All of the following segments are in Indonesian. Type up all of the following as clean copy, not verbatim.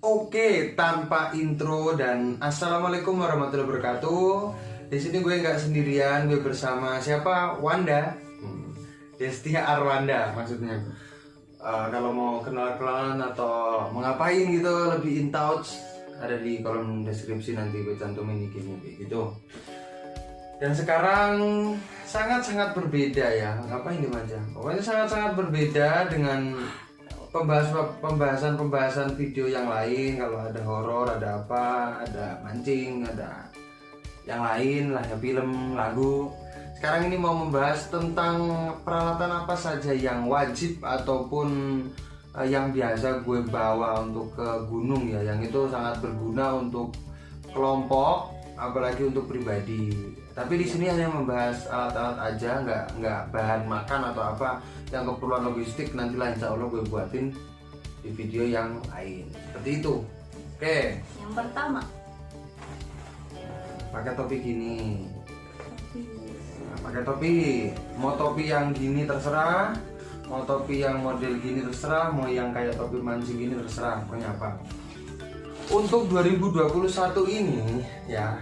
Oke, tanpa intro dan assalamualaikum warahmatullahi wabarakatuh. Di sini gue nggak sendirian, gue bersama siapa? Wanda, Destia Arwanda maksudnya. Kalau mau kenalan atau mau ngapain gitu, lebih in touch, ada di kolom deskripsi, nanti gue cantumin IG-nya kayak gitu. Dan sekarang sangat-sangat berbeda ya, ngapain dimanja? Pokoknya sangat-sangat berbeda dengan pembahasan video yang lain. Kalau ada horor, ada apa, ada mancing, ada yang lain lah ya, film, lagu. Sekarang ini mau membahas tentang peralatan apa saja yang wajib ataupun yang biasa gue bawa untuk ke gunung ya, yang itu sangat berguna untuk kelompok, apalagi untuk pribadi. Tapi di sini hanya membahas alat-alat aja, nggak bahan makan atau apa. Yang keperluan logistik nantilah insya Allah gue buatin di video yang lain. Seperti itu. Oke. Yang pertama, pakai topi gini. Nah, pakai topi. Mau topi yang gini terserah, mau topi yang model gini terserah, mau yang kayak topi mancing gini terserah. Pokoknya apa. Untuk 2021 ini ya,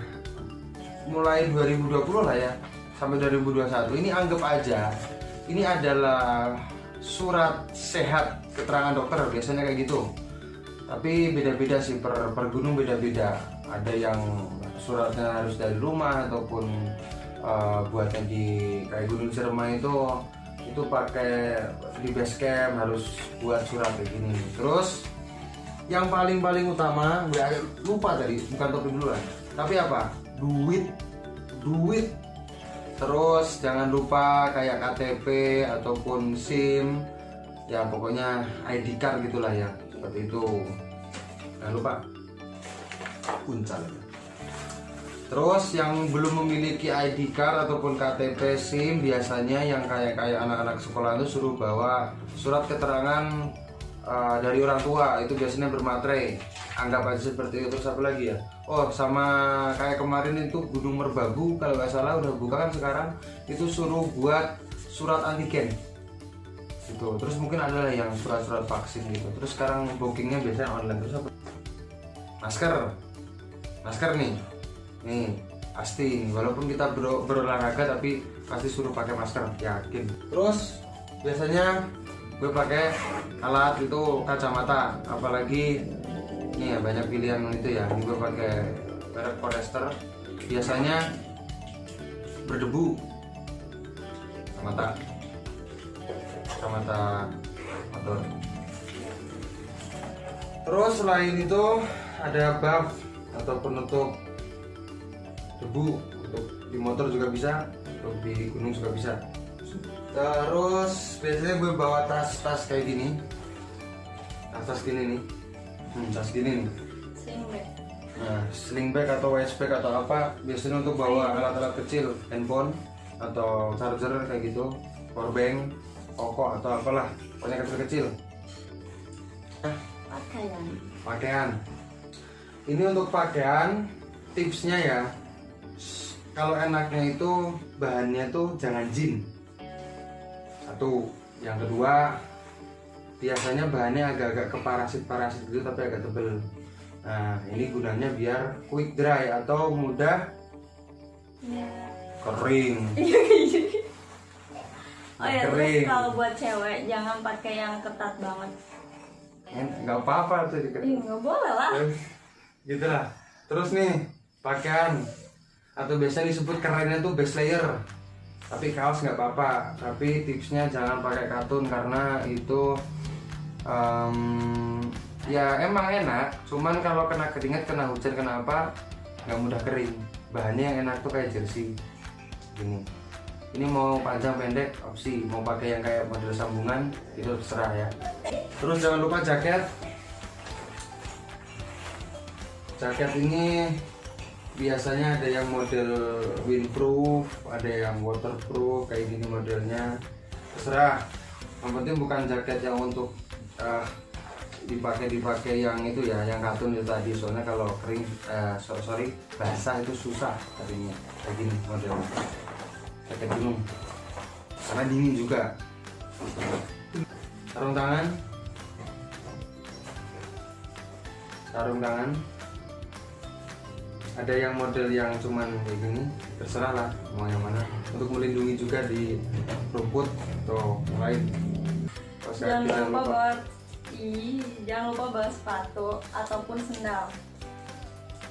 mulai 2020 lah ya sampai 2021 ini, anggap aja ini adalah surat sehat keterangan dokter, biasanya kayak gitu. Tapi beda-beda sih, per gunung beda-beda. Ada yang suratnya harus dari rumah ataupun buatnya di kayak Gunung Ciremai itu pakai di base camp, harus buat surat kayak gini. Terus yang paling utama, gue agak lupa tadi, bukan topi dulu lah, tapi apa? Duit. Terus jangan lupa kayak KTP ataupun SIM ya, pokoknya ID card gitulah ya, seperti itu. Jangan lupa kuncal. Terus yang belum memiliki ID card ataupun KTP SIM, biasanya yang kayak anak-anak sekolah itu suruh bawa surat keterangan dari orang tua, itu biasanya bermaterai. Anggap aja seperti itu. Terus apa lagi ya? Oh, sama kayak kemarin itu Gunung Merbabu kalau nggak salah, udah buka kan sekarang, itu suruh buat surat antigen gitu. Terus mungkin ada yang surat-surat vaksin gitu. Terus sekarang bookingnya biasanya online. Terus apa? Masker nih pasti, walaupun kita berolahraga tapi pasti suruh pakai masker, yakin. Terus biasanya gue pakai alat itu kacamata, apalagi ini ya banyak pilihan itu ya. Ini gue pakai merek Forester, biasanya berdebu, kacamata motor. Terus selain itu ada buff atau penutup debu, untuk di motor juga bisa, untuk di gunung juga bisa. Terus biasanya gue bawa tas kayak gini, tas gini nih, tas gini nih. sling bag. Nah, sling bag atau waist bag atau apa, biasanya untuk bawa alat-alat kecil, handphone atau charger kayak gitu, power bank, pokok atau apalah, pokoknya kecil-kecil. Pakaian. Ini untuk pakaian, tipsnya ya, kalau enaknya itu bahannya tuh jangan jean. Satu. Yang kedua, biasanya bahannya agak-agak ke parasit gitu, tapi agak tebel. Nah, ini gunanya biar quick dry atau mudah kering. Oh ya, Kering. terus kalau buat cewek jangan pakai yang ketat banget. Nggak apa-apa tuh Nggak boleh lah. gitu lah. Terus nih, pakaian atau biasanya disebut kerennya tuh base layer. Tapi kaos nggak apa-apa, tapi tipsnya jangan pakai katun karena itu ya emang enak, cuman kalau kena keringat, kena hujan, kena apa, nggak mudah kering. Bahannya yang enak tuh kayak jersey gini. Ini mau panjang pendek opsi, mau pakai yang kayak model sambungan itu terserah ya. Terus jangan lupa jaket. Jaket ini biasanya ada yang model windproof, ada yang waterproof, kayak gini modelnya, terserah. Yang penting bukan jaket yang untuk dipakai yang itu ya, yang katun itu tadi. Soalnya kalau kering, basah itu susah tadinya. Kayak gini modelnya, jaket gunung, karena dingin juga. Sarung tangan, sarung tangan. Ada yang model yang cuman kayak gini, terserah lah mau yang mana. Untuk melindungi juga di rumput atau lain. Jangan lupa bawa sepatu ataupun sendal.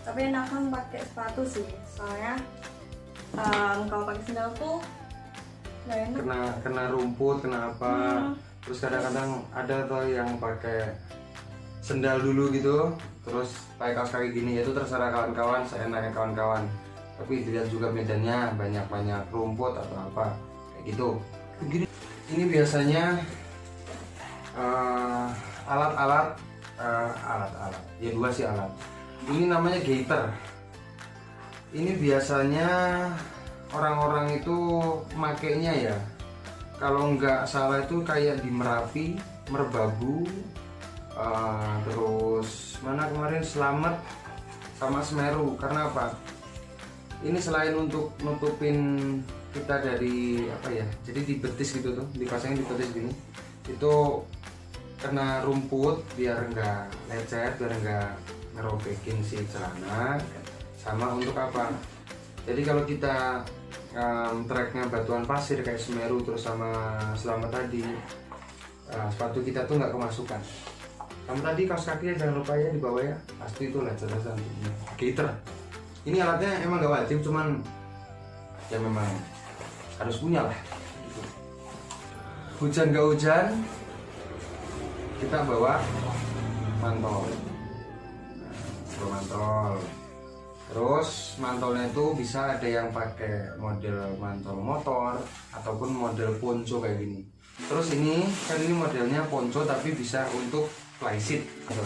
Tapi enakan pakai sepatu sih, soalnya kalau pakai sendal tuh nggak enak. Kena rumput, kena apa. Terus kadang-kadang ada tuh yang pakai sendal dulu gitu, terus pakai kaos kaki gini. Itu terserah kawan-kawan, seenaknya kawan-kawan. Tapi dilihat juga medannya banyak rumput atau apa kayak gitu. Ini biasanya alat-alat ya dua sih alat. Ini namanya gaiter. Ini biasanya orang-orang itu makainya ya, kalau nggak salah itu kayak di Merapi, Merbabu, terus mana kemarin Slamet sama Semeru. Karena apa? Ini selain untuk nutupin kita dari apa ya, jadi di betis gitu tuh, dipasangin di betis gini, itu kena rumput biar nggak lecet, biar nggak ngerobekin si celana. Sama untuk apa? Jadi kalau kita treknya batuan pasir kayak Semeru terus sama Slamet tadi, sepatu kita tuh nggak kemasukan. Sama tadi kaos kaki jangan lupa ya di bawah ya, pasti itu lecet-lecet. Gaiter. Ini alatnya emang nggak wajib, cuman ya memang harus punya lah. Hujan nggak hujan, kita bawa mantol. Mantol. Terus mantolnya itu bisa ada yang pakai model mantol motor ataupun model ponco kayak gini. Terus ini kan ini modelnya ponco tapi bisa untuk flysheet atau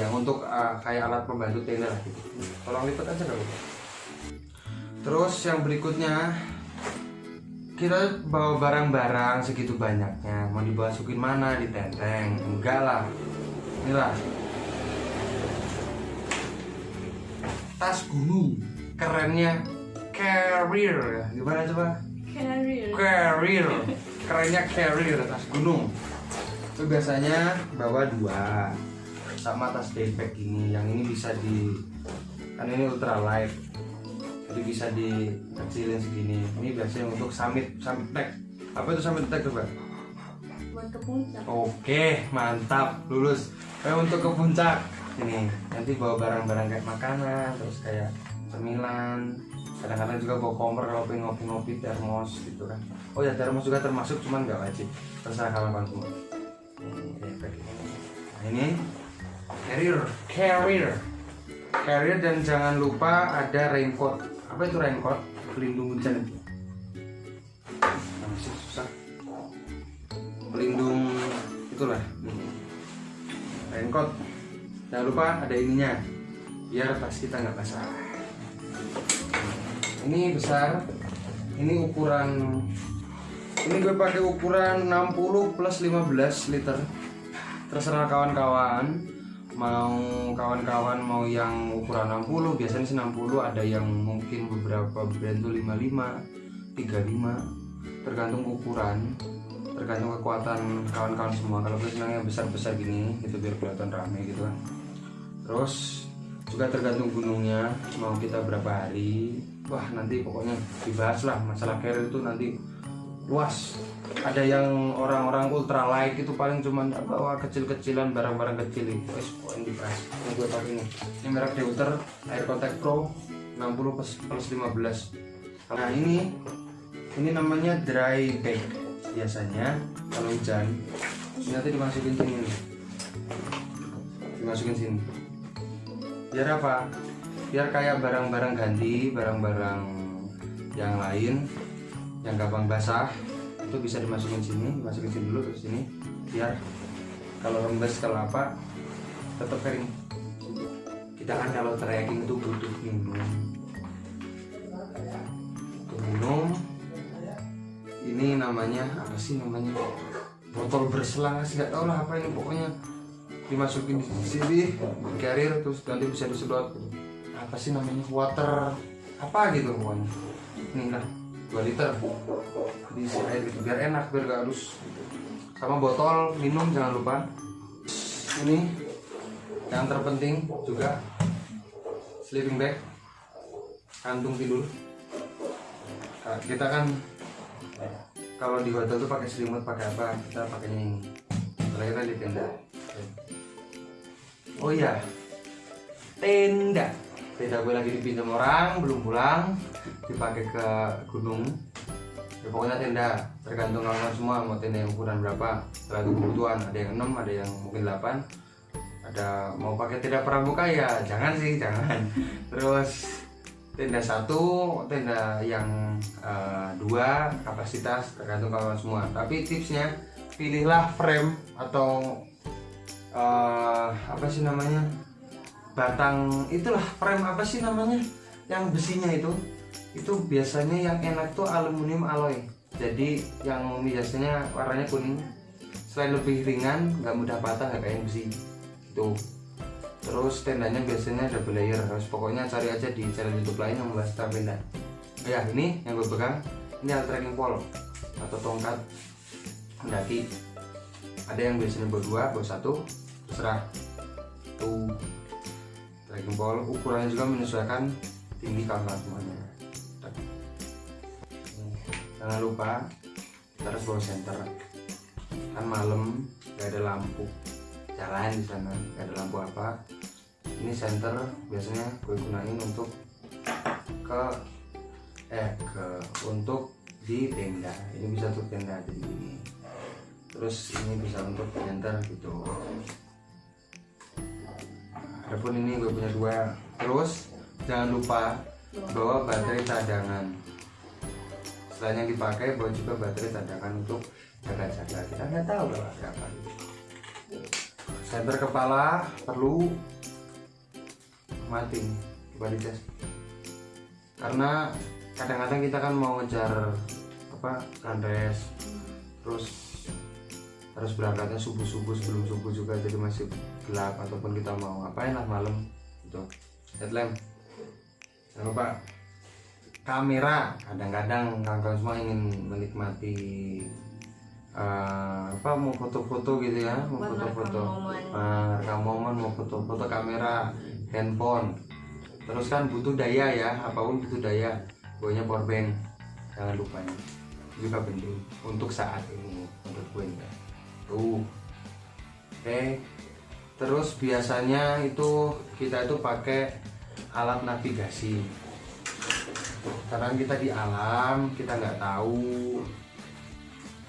yang untuk kayak alat pembantu tenda gitu. Tolong lipat aja kalau. Terus yang berikutnya kita bawa barang-barang segitu banyaknya, mau dimasukin mana, di tenteng? Enggak lah. Inilah tas gunung, kerennya Carrier. Gimana coba? Carrier. Kerennya Carrier, tas gunung. Itu biasanya bawa 2. Sama tas backpack ini. Yang ini bisa kan ini ultralight, jadi bisa dikecilin segini. Ini biasanya untuk summit pack. Apa itu summit pack coba? Buat ke puncak. Oke, mantap, lulus. Untuk ke puncak ini nanti bawa barang-barang kayak makanan, terus kayak cemilan, kadang-kadang juga bawa kompor kalau pengen ngopi-ngopi, termos gitu kan. Oh ya, termos juga termasuk, cuman nggak wajib, terserah kawan-kawan semua. Nah, ini carrier dan jangan lupa ada raincoat. Apa itu raincoat? Pelindung hujan. Masih susah. Pelindung itulah. Raincoat. Jangan lupa ada ininya, biar tas kita nggak basah. Ini besar, ini ukuran, ini gue pakai ukuran 60 plus 15 liter. Terserah kawan-kawan mau yang ukuran 60, biasanya sih 60, ada yang mungkin beberapa brand tuh 55, 35, tergantung ukuran, tergantung kekuatan kawan-kawan semua. Kalau gue senangnya besar-besar gini, itu biar kelihatan rame gitu kan. Terus juga tergantung gunungnya, mau kita berapa hari. Wah, nanti pokoknya dibahas lah masalah carrier itu nanti luas. Ada yang orang-orang ultralight itu paling cuman bawa kecil-kecilan, barang-barang kecil itu. Pokoknya dibahas. Ini gue pakai ini merek Deuter Air Contact Pro 60 plus 15. Nah ini namanya dry bag. Biasanya kalau hujan ini nanti dimasukin sini, biar apa? Biar kayak barang-barang ganti, barang-barang yang lain yang gampang basah itu bisa dimasukin sini dulu, terus sini, biar kalau rembes kalau apa tetap kering. Kita kan kalau trekking itu butuh minum. Ini namanya apa sih namanya? Botol berselang, nggak tahu lah apa ini, pokoknya dimasukin di sini carrier, terus nanti bisa disedot. Apa sih namanya? Water apa gitu pokoknya. Ini lah 2 liter diisi air gitu, biar enak, biar gak halus. Sama botol minum jangan lupa. Ini Yang terpenting juga sleeping bag, kantung tidur. Nah, kita kan kalau di hotel tuh pakai selimut, pakai apa? Kita pakainya ini. Kalau kita di tenda. Oh iya, tenda gue lagi dipinjam orang, belum pulang, dipakai ke gunung. Ya, pokoknya tenda, tergantung kawan semua mau tenda yang ukuran berapa, tergantung kebutuhan. Ada yang 6, ada yang mungkin 8. Ada mau pakai tenda pramuka ya jangan sih, jangan. Terus tenda 1, tenda yang 2 kapasitas, tergantung kawan semua. Tapi tipsnya pilihlah frame atau apa sih namanya, batang itulah, frame apa sih namanya yang besinya itu biasanya yang enak tuh aluminium alloy. Jadi yang biasanya warnanya kuning, selain lebih ringan, nggak mudah patah, nggak kayak yang besi itu. Terus tendanya biasanya double layer, harus pokoknya cari aja di channel YouTube lain yang membahas tentang tenda. Ya ini yang gue pegang, ini alat trekking pole atau tongkat mendaki. Ada yang biasanya bawa 2, bawa 1, terserah. Tuh trekking pole, ukurannya juga menyesuaikan tinggi kawan semuanya. Jangan lupa kita harus bawa senter, kan malam gak ada lampu jalan di sana, gak ada lampu apa. Ini senter biasanya gue gunain untuk untuk di tenda. Ini bisa untuk tenda jadi gini, terus ini bisa untuk senter gitu. Adapun ini gue punya 2. Terus jangan lupa bawa baterai cadangan. Selain yang dipakai, bawa juga baterai cadangan untuk jaga-jaga. Kita nggak tahu kalau ada apa. Senter kepala perlu matiin, coba dicas. Karena kadang-kadang kita kan mau ngejar apa kanres, terus harus berangkatnya subuh-subuh, sebelum subuh juga jadi masih gelap, ataupun kita mau ngapain lah malam itu. Headlamp, jangan lupa kamera. Kadang-kadang kawan-kawan semua ingin menikmati mau foto-foto gitu ya, mau foto-foto, rekam momen, mau foto-foto, kamera handphone. Terus kan butuh daya ya, apapun butuh daya, bawanya power bank, jangan lupa ini juga penting untuk saat ini untuk gue ya. Oke. Terus biasanya itu kita itu pakai alat navigasi, karena kita di alam, kita nggak tahu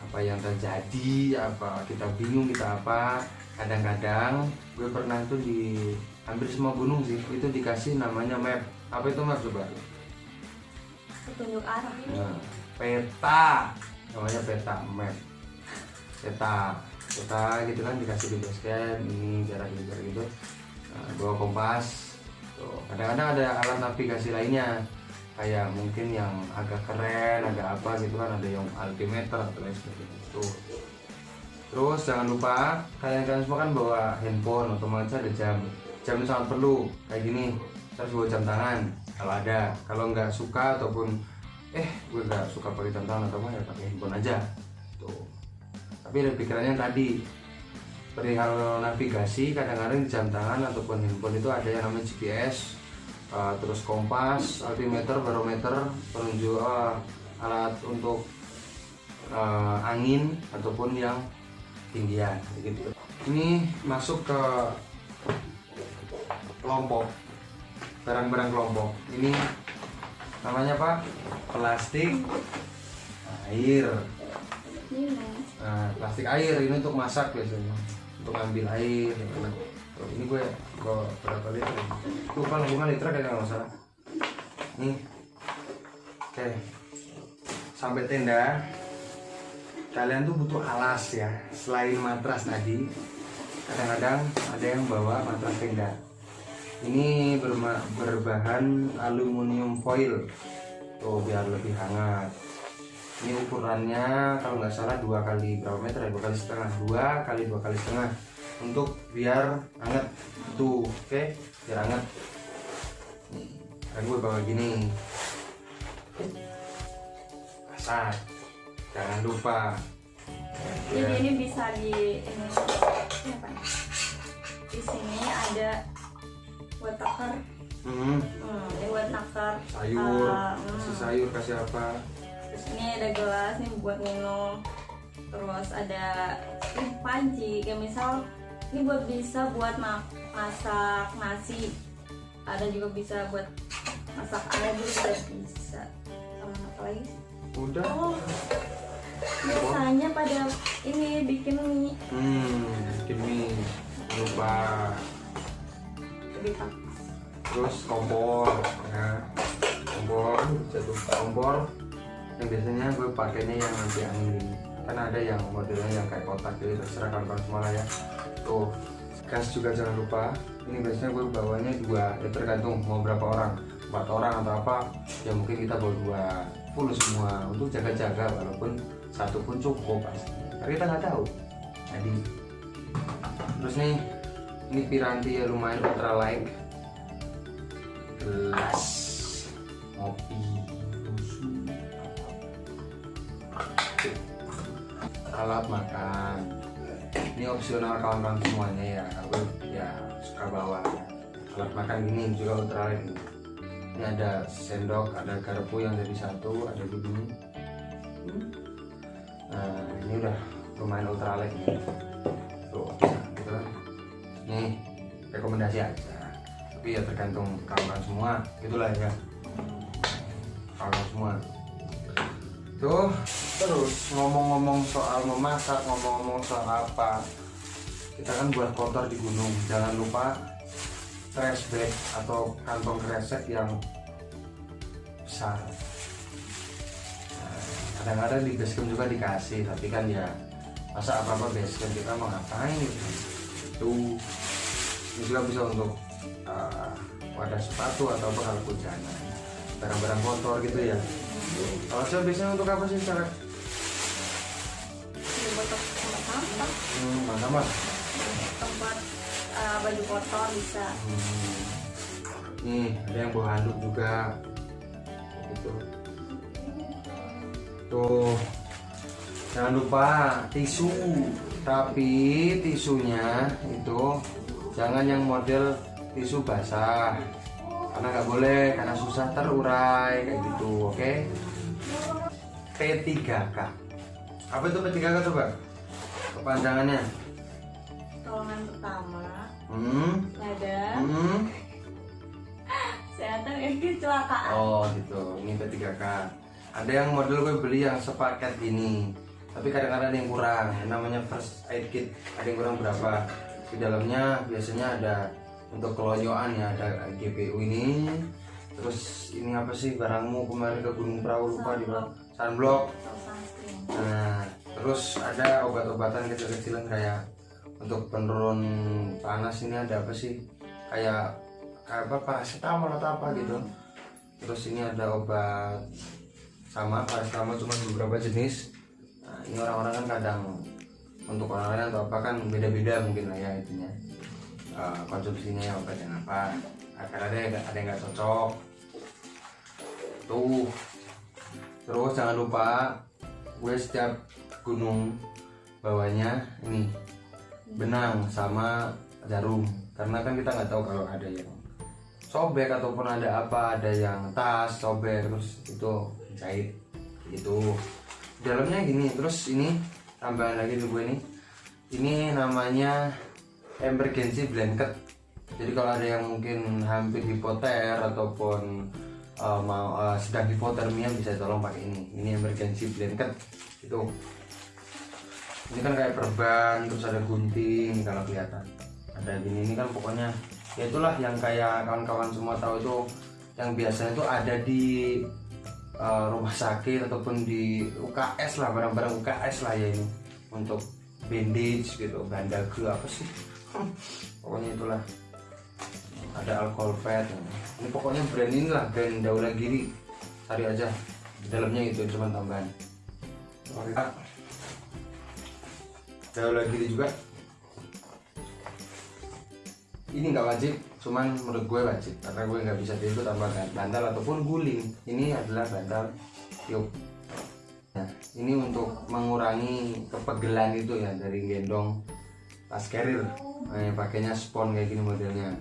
apa yang terjadi, apa kita bingung, kita apa. Kadang-kadang gue pernah tuh di hampir semua gunung sih itu dikasih namanya map. Apa itu map coba? Petunjuk arah. Nah, peta, namanya peta, map, peta gitu kan, dikasih di basecamp, ini jarak gitu. Nah, bawa kompas. Tuh, kadang-kadang ada alat navigasi lainnya, kayak mungkin yang agak keren, agak apa gitu kan, ada yang altimeter atau lain sebagainya itu. Terus jangan lupa kalian semua kan bawa handphone, otomatis ada jam itu sangat perlu. Kayak gini, terus bawa jam tangan kalau ada. Kalau nggak suka ataupun gue nggak suka pakai jam tangan atau ya pakai handphone aja tuh. Tapi ada pikirannya tadi perihal navigasi, kadang-kadang di jam tangan ataupun handphone itu ada yang namanya GPS, terus kompas, altimeter, barometer, penunjuk alat untuk angin ataupun yang tinggian gitu. Ini masuk ke kelompok, barang-barang kelompok. Ini namanya apa? Plastik air. Nah, plastik air ini untuk masak biasanya, untuk ambil air. Ini gue bawa berapa liter? Lupa 5 liter kayaknya nggak salah. Nih, oke. Sampai tenda, kalian tuh butuh alas ya. Selain matras tadi, kadang-kadang ada yang bawa matras tenda. Ini berbahan aluminium foil, tuh biar lebih hangat. Ini ukurannya kalau nggak salah 2 kali berapa meter ya? 2 kali setengah, 2 kali 2 kali setengah, untuk biar hangat tuh. Oke, biar hangat. Kan gue bawa gini, masak. Jangan lupa. Jadi ini bisa di ini apa? di sini ada buat takar. Ini buat nakar sayur, kasih sayur, kasih apa? Terus ini ada gelas nih buat minum. Terus ada panci, kayak misal ini bisa buat masak nasi. Ada juga bisa buat masak air juga bisa. Sama apa lagi? Udah. Oh, biasanya pada ini bikin mie. Bikin mie. Lupa. Terus kompor, ya. Kompor, jatuh kompor. Yang biasanya gue pakainya yang anti angin. Kan ada yang modelnya yang kayak kotak, jadi terserah kawan-kawan semua lah ya. Tuh, gas juga jangan lupa. Ini biasanya gue bawanya 2, ya tergantung mau berapa orang, 4 orang atau apa. Ya mungkin kita bawa 2 full semua untuk jaga-jaga, walaupun 1 pun cukup pasti. Karena kita nggak tahu. Jadi, terus nih, ini piranti ya lumayan ultralight. Gelas, kopi, susu, alat makan. Ini opsional kawan-kawan semuanya ya. Aku ya suka bawa alat makan gini juga ultralight ini. Ini ada sendok, ada garpu yang jadi 1, ada begini. Nah ini udah lumayan ultralight ini. Tuh, gitu kan. Nih rekomendasi aja. Tapi ya tergantung kawan-kawan semua, itulah ya. Kawan-kawan semua. Tuh, terus ngomong-ngomong soal memasak, ngomong-ngomong soal apa, kita kan buat kotor di gunung, jangan lupa trash bag atau kantong kresek yang besar. Nah, kadang-kadang di basecamp juga dikasih, tapi kan ya masa apa-apa basecamp kita mau ngapain gitu. Tuh, ini juga bisa untuk wadah sepatu atau kalau hujanan, barang-barang kotor gitu ya. Kalau saya biasanya untuk apa sih cara? Buat tempat sampah. Mana? Tempat baju kotor bisa. Nih ada yang bawa handuk juga, gitu. Tuh, jangan lupa tisu, tapi tisunya itu jangan yang model tisu basah, karena nggak boleh, karena susah terurai kayak gitu. Oke. P3K. Apa itu P3K coba? Kepanjangannya? Pertolongan pertama. Ada. Kesehatan kecelakaan. Oh gitu. Ini P3K. Ada yang model gue beli yang sepaket gini, tapi kadang-kadang ada yang kurang. Namanya first aid kit. Ada yang kurang berapa? Di dalamnya biasanya ada untuk keloyokan ya, ada GPU ini. Terus ini apa sih barangmu kemarin ke Gunung Perahu, lupa di mana? Sunblock. Nah, terus ada obat-obatan kecil-kecilan kayak untuk penurun panas. Ini ada apa sih? Kayak apa, paracetamol atau apa gitu. Terus ini ada obat sama paracetamol, cuma beberapa jenis. Nah, ini orang-orang kan kadang untuk orang-orang atau apa kan beda-beda mungkin lah ya itunya. Konsumsinya obat yang apa, karena ada yang nggak cocok tuh. Terus jangan lupa gue setiap gunung bawanya ini benang sama jarum, karena kan kita nggak tahu kalau ada yang sobek ataupun ada apa, ada yang tas sobek terus itu jahit itu dalamnya gini. Terus ini tambahan lagi tuh gue ini namanya emergency blanket. Jadi kalau ada yang mungkin hampir hipoter ataupun sedang hipotermia bisa tolong pakai ini. Ini emergency blanket itu. Ini kan kayak perban, terus ada gunting kalau kelihatan. Ada gini, ini kan pokoknya ya itulah yang kayak kawan-kawan semua tahu itu, yang biasanya itu ada di rumah sakit ataupun di UKS lah, barang-barang UKS lah ya ini, untuk bandage gitu, bandage apa sih? Pokoknya itulah. Ada alcohol pad. Ini pokoknya brand inilah, brand Daulagiri. Cari aja di dalamnya itu cuma tambahan. Daulagiri juga. Ini nggak wajib, cuman menurut gue wajib karena gue nggak bisa itu tambahkan bantal ataupun guling. Ini adalah bantal tiup. Nah, ini untuk mengurangi kepegelan itu ya dari gendong tas carrier. pakainya spon kayak gini modelnya.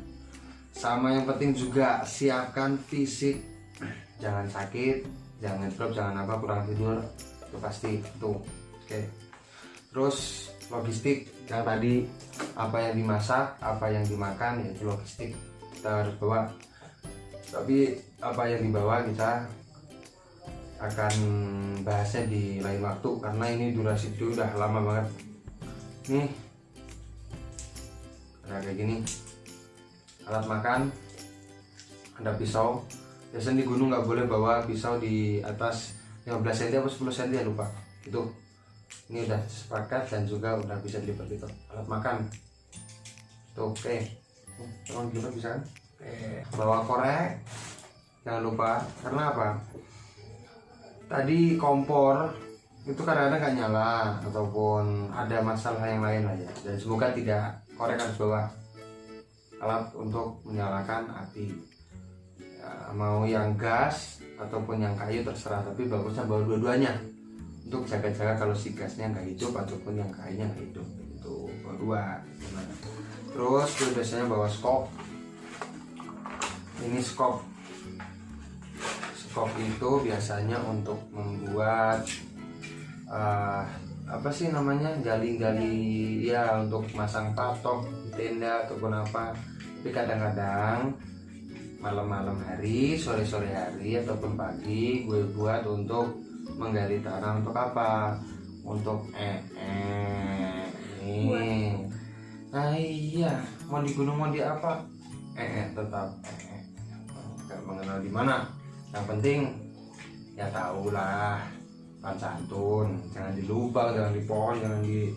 Sama yang penting juga siapkan fisik, jangan sakit, jangan drop, jangan apa, kurang tidur, itu pasti itu. Oke. Terus logistik yang tadi, apa yang dimasak, apa yang dimakan, ya itu logistik kita harus bawa. Tapi apa yang dibawa kita akan bahasnya di lain waktu karena ini durasi itu udah lama banget. Nih ada kayak gini, alat makan, ada pisau. Biasanya di gunung nggak boleh bawa pisau di atas 15 cm atau 10 cm ya, lupa itu. Ini udah sepakat dan juga udah bisa dilipat itu. Alat makan tuh, oke. Tolong juga bisa kan? Bawa korek, jangan lupa. Karena apa? Tadi kompor itu kadang-kadang nggak nyala ataupun ada masalah yang lain lah ya. Dan semoga tidak, korek harus bawa alat untuk menyalakan api. Ya, mau yang gas ataupun yang kayu terserah, tapi bagusnya bawa dua-duanya untuk jaga-jaga kalau si gasnya nggak hidup ataupun yang kayunya nggak hidup. Itu bawa dua. Nah, terus gue biasanya bawa skop. Ini skop. Skop itu biasanya untuk membuat apa sih namanya, gali-gali ya, untuk masang patok di tenda ataupun apa. Tapi kadang-kadang malam-malam hari, sore-sore hari ataupun pagi gue buat untuk menggali tanah. Untuk apa? Untuk nih. Nah iya, mau di gunung mau di apa, tetap nggak mengenal di mana. Yang penting ya tahulah santun, jangan di lubang, jangan di pohon, jangan di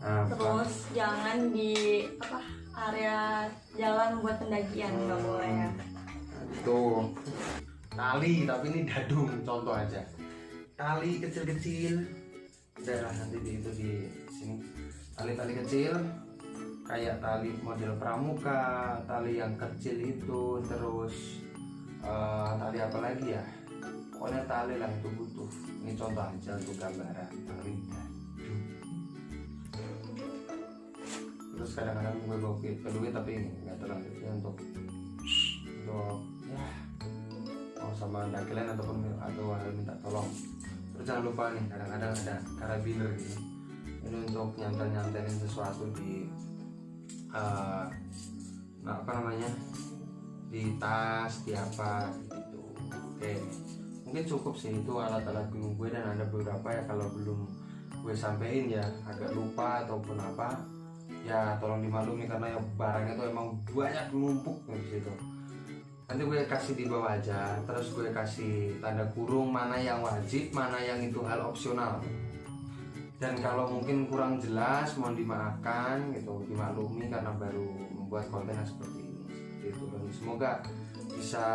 Terus jangan di apa, area jalan buat pendakian, nggak boleh ya. Itu tali, tapi ini dadung, contoh aja. Tali kecil-kecil, udah nanti itu di sini. Tali-tali kecil, kayak tali model pramuka, tali yang kecil itu, terus tali apa lagi ya, pokoknya tali lah itu butuh. Ini contoh aja untuk gambaran tali dadung. Terus kadang-kadang gue bawa peluit, tapi ini nggak terlalu ya, untuk ya mau sama dakilan ataupun atau minta tolong. Terus jangan lupa nih, kadang-kadang ada karabiner gitu. Ini untuk nyantel-nyantelin sesuatu di apa namanya, di tas, di apa gitu. Oke, mungkin cukup sih itu alat-alat gunung gue, dan ada beberapa ya kalau belum gue sampein ya agak lupa ataupun apa ya, tolong dimaklumi karena ya barangnya tuh emang banyak numpuk di situ. Nanti gue kasih di bawah aja, terus gue kasih tanda kurung mana yang wajib, mana yang itu hal opsional. Dan kalau mungkin kurang jelas mohon dimaafkan gitu, dimaklumi karena baru membuat konten yang seperti ini. Itu, dan semoga bisa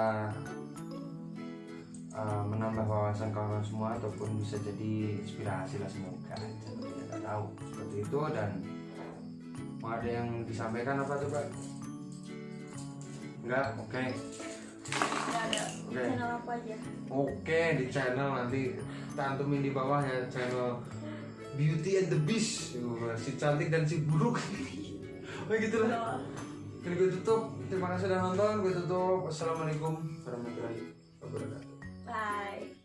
menambah wawasan kawan semua ataupun bisa jadi inspirasi lah, semoga. Tidak tahu seperti itu. Dan mau ada yang disampaikan apa coba? Enggak? Oke. Nggak ada. Oke. Channel apa aja? Oke, di channel nanti cantumin di bawah ya, channel Beauty and the Beast, si cantik dan si buruk. Oh gitu lah. Ini gue tutup. Terima kasih sudah nonton. Gue tutup. Wassalamualaikum warahmatullahi wabarakatuh. Bye.